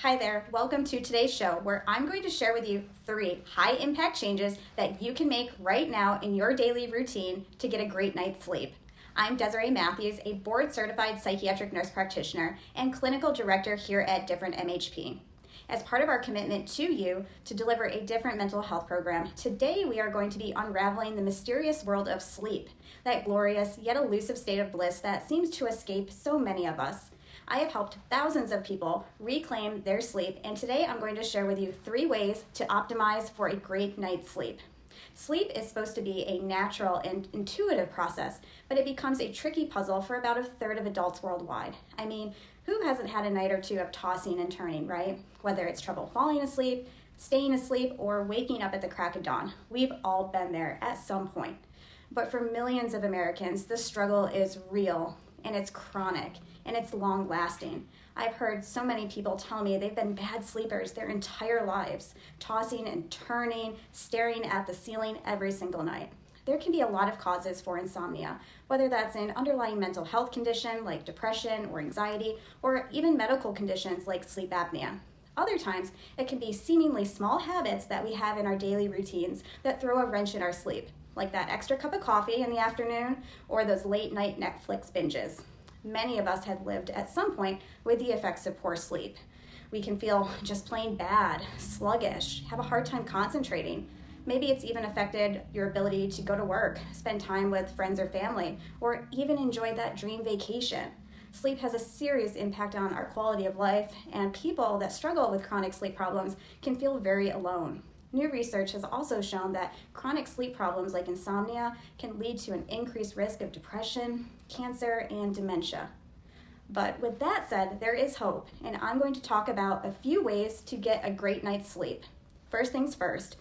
Hi there, welcome to today's show where I'm going to share with you 3 high impact changes that you can make right now in your daily routine to get a great night's sleep. I'm Desiree Matthews, a board certified psychiatric nurse practitioner and clinical director here at Different MHP. As part of our commitment to you to deliver a different mental health program, today we are going to be unraveling the mysterious world of sleep, that glorious yet elusive state of bliss that seems to escape so many of us. I have helped thousands of people reclaim their sleep, and today I'm going to share with you 3 ways to optimize for a great night's sleep. Sleep is supposed to be a natural and intuitive process, but it becomes a tricky puzzle for about a third of adults worldwide. I mean, who hasn't had a night or two of tossing and turning, right? Whether it's trouble falling asleep, staying asleep, or waking up at the crack of dawn. We've all been there at some point. But for millions of Americans, the struggle is real, and it's chronic, and it's long-lasting. I've heard so many people tell me they've been bad sleepers their entire lives, tossing and turning, staring at the ceiling every single night. There can be a lot of causes for insomnia, whether that's an underlying mental health condition like depression or anxiety, or even medical conditions like sleep apnea. Other times, it can be seemingly small habits that we have in our daily routines that throw a wrench in our sleep, like that extra cup of coffee in the afternoon or those late night Netflix binges. Many of us have lived at some point with the effects of poor sleep. We can feel just plain bad, sluggish, have a hard time concentrating. Maybe it's even affected your ability to go to work, spend time with friends or family, or even enjoy that dream vacation. Sleep has a serious impact on our quality of life, and people that struggle with chronic sleep problems can feel very alone. New research has also shown that chronic sleep problems like insomnia can lead to an increased risk of depression, cancer, and dementia. But with that said, there is hope, and I'm going to talk about a few ways to get a great night's sleep. First things first,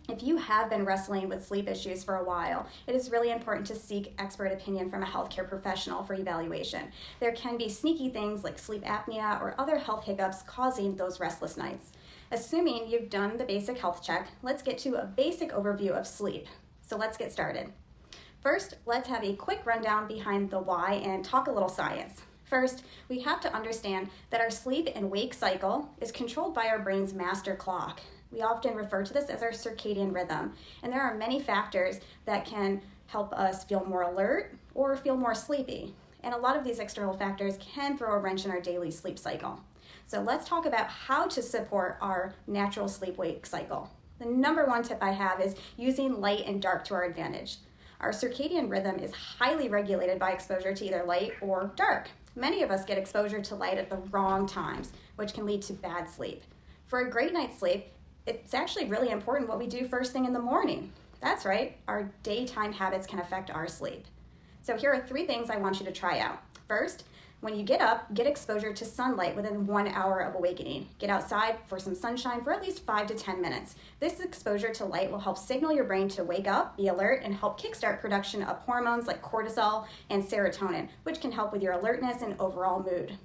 if you have been wrestling with sleep issues for a while, it is really important to seek expert opinion from a healthcare professional for evaluation. There can be sneaky things like sleep apnea or other health hiccups causing those restless nights. Assuming you've done the basic health check, let's get to a basic overview of sleep. So let's get started. First, let's have a quick rundown behind the why and talk a little science. First, we have to understand that our sleep and wake cycle is controlled by our brain's master clock. We often refer to this as our circadian rhythm, and there are many factors that can help us feel more alert or feel more sleepy. And a lot of these external factors can throw a wrench in our daily sleep cycle. So let's talk about how to support our natural sleep-wake cycle. The number 1 tip I have is using light and dark to our advantage. Our circadian rhythm is highly regulated by exposure to either light or dark. Many of us get exposure to light at the wrong times, which can lead to bad sleep. For a great night's sleep, it's actually really important what we do first thing in the morning. That's right, our daytime habits can affect our sleep. So here are 3 things I want you to try out. First, when you get up, get exposure to sunlight within 1 hour of awakening. Get outside for some sunshine for at least 5 to 10 minutes. This exposure to light will help signal your brain to wake up, be alert, and help kickstart production of hormones like cortisol and serotonin, which can help with your alertness and overall mood.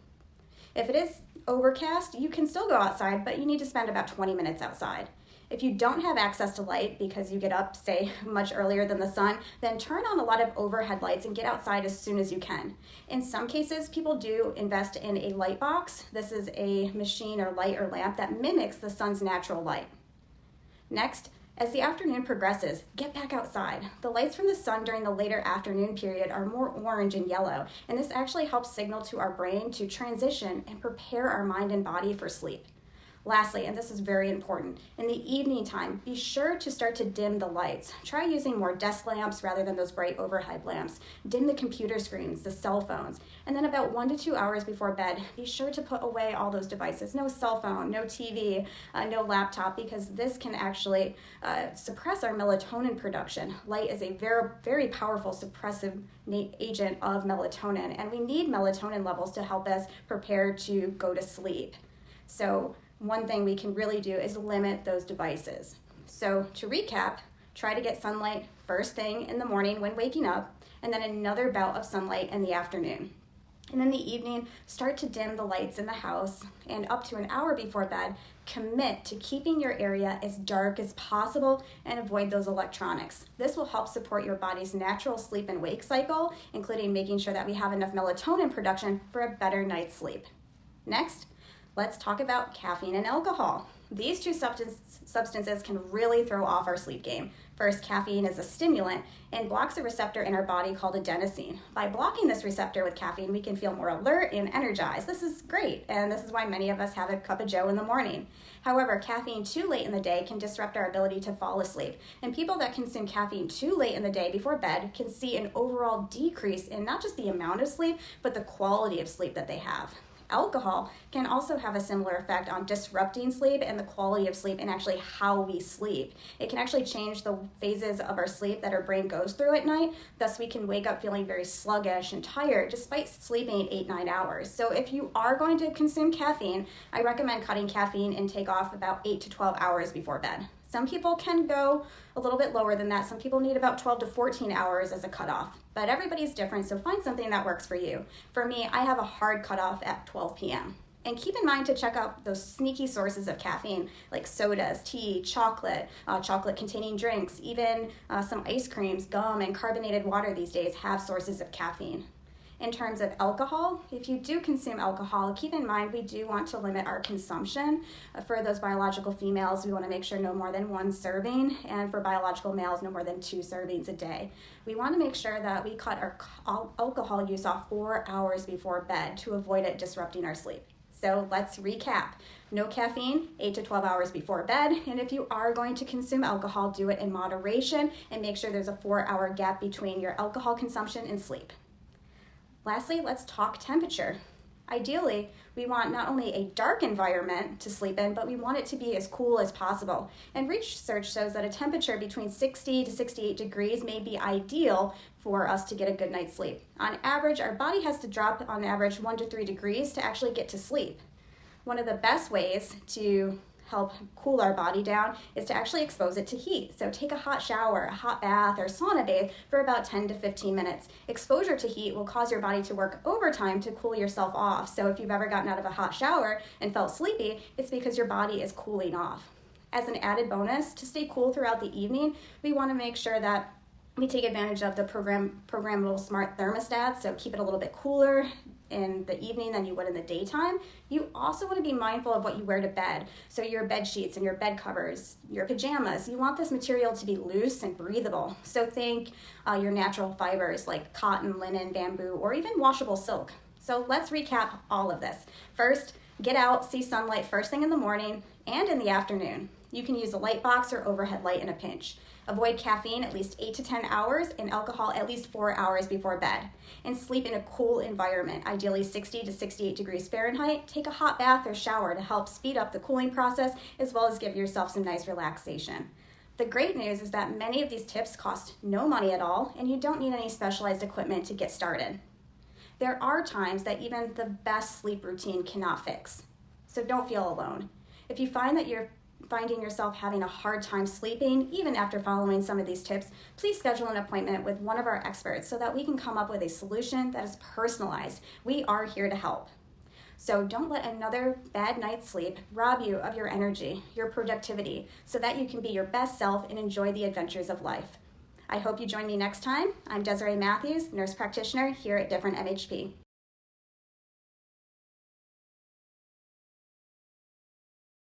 If it is overcast, you can still go outside, but you need to spend about 20 minutes outside. If you don't have access to light because you get up, say, much earlier than the sun, then turn on a lot of overhead lights and get outside as soon as you can. In some cases, people do invest in a light box. This is a machine or light or lamp that mimics the sun's natural light. Next, as the afternoon progresses, get back outside. The lights from the sun during the later afternoon period are more orange and yellow, and this actually helps signal to our brain to transition and prepare our mind and body for sleep. Lastly, and this is very important, in the evening time, be sure to start to dim the lights. Try using more desk lamps rather than those bright overhead lamps. Dim the computer screens, the cell phones. And then about 1 to 2 hours before bed, be sure to put away all those devices. No cell phone, no TV, no laptop, because this can actually suppress our melatonin production. Light is a very, very powerful suppressive agent of melatonin, and we need melatonin levels to help us prepare to go to sleep. So one thing we can really do is limit those devices. So to recap, try to get sunlight first thing in the morning when waking up, and then another bout of sunlight in the afternoon. And in the evening, start to dim the lights in the house, and up to an hour before bed, commit to keeping your area as dark as possible and avoid those electronics. This will help support your body's natural sleep and wake cycle, including making sure that we have enough melatonin production for a better night's sleep. Next, Let's talk about caffeine and alcohol. These two substances can really throw off our sleep game. First, caffeine is a stimulant and blocks a receptor in our body called adenosine. By blocking this receptor with caffeine, we can feel more alert and energized. This is great, and this is why many of us have a cup of joe in the morning. However, caffeine too late in the day can disrupt our ability to fall asleep. And people that consume caffeine too late in the day before bed can see an overall decrease in not just the amount of sleep, but the quality of sleep that they have. Alcohol can also have a similar effect on disrupting sleep and the quality of sleep and actually how we sleep. It can actually change the phases of our sleep that our brain goes through at night. Thus, we can wake up feeling very sluggish and tired despite sleeping 8-9 hours. So if you are going to consume caffeine, I recommend cutting caffeine intake off about 8 to 12 hours before bed. Some people can go a little bit lower than that. Some people need about 12 to 14 hours as a cutoff, but everybody's different, so find something that works for you. For me, I have a hard cutoff at 12 p.m. And keep in mind to check out those sneaky sources of caffeine like sodas, tea, chocolate, chocolate-containing drinks, even some ice creams, gum, and carbonated water these days have sources of caffeine. In terms of alcohol, if you do consume alcohol, keep in mind we do want to limit our consumption. For those biological females, we want to make sure no more than 1 serving, and for biological males, no more than 2 servings a day. We want to make sure that we cut our alcohol use off 4 hours before bed to avoid it disrupting our sleep. So let's recap. No caffeine, 8 to 12 hours before bed, and if you are going to consume alcohol, do it in moderation and make sure there's a 4-hour gap between your alcohol consumption and sleep. Lastly, let's talk temperature. Ideally, we want not only a dark environment to sleep in, but we want it to be as cool as possible. And research shows that a temperature between 60 to 68 degrees may be ideal for us to get a good night's sleep. On average, our body has to drop on average 1 to 3 degrees to actually get to sleep. One of the best ways to help cool our body down is to actually expose it to heat. So take a hot shower, a hot bath, or sauna bathe for about 10 to 15 minutes. Exposure to heat will cause your body to work overtime to cool yourself off. So if you've ever gotten out of a hot shower and felt sleepy, it's because your body is cooling off. As an added bonus, to stay cool throughout the evening, we want to make sure that we take advantage of the programmable smart thermostats, so keep it a little bit cooler in the evening than you would in the daytime. You also want to be mindful of what you wear to bed. So your bed sheets and your bed covers, your pajamas, you want this material to be loose and breathable. So think your natural fibers like cotton, linen, bamboo, or even washable silk. So let's recap all of this. First, get out, see sunlight first thing in the morning and in the afternoon. You can use a light box or overhead light in a pinch. Avoid caffeine at least 8 to 10 hours and alcohol at least 4 hours before bed. And sleep in a cool environment, ideally 60 to 68 degrees Fahrenheit. Take a hot bath or shower to help speed up the cooling process as well as give yourself some nice relaxation. The great news is that many of these tips cost no money at all and you don't need any specialized equipment to get started. There are times that even the best sleep routine cannot fix, so don't feel alone. If you find that you're finding yourself having a hard time sleeping, even after following some of these tips, please schedule an appointment with one of our experts so that we can come up with a solution that is personalized. We are here to help. So don't let another bad night's sleep rob you of your energy, your productivity, so that you can be your best self and enjoy the adventures of life. I hope you join me next time. I'm Desiree Matthews, nurse practitioner here at Different MHP.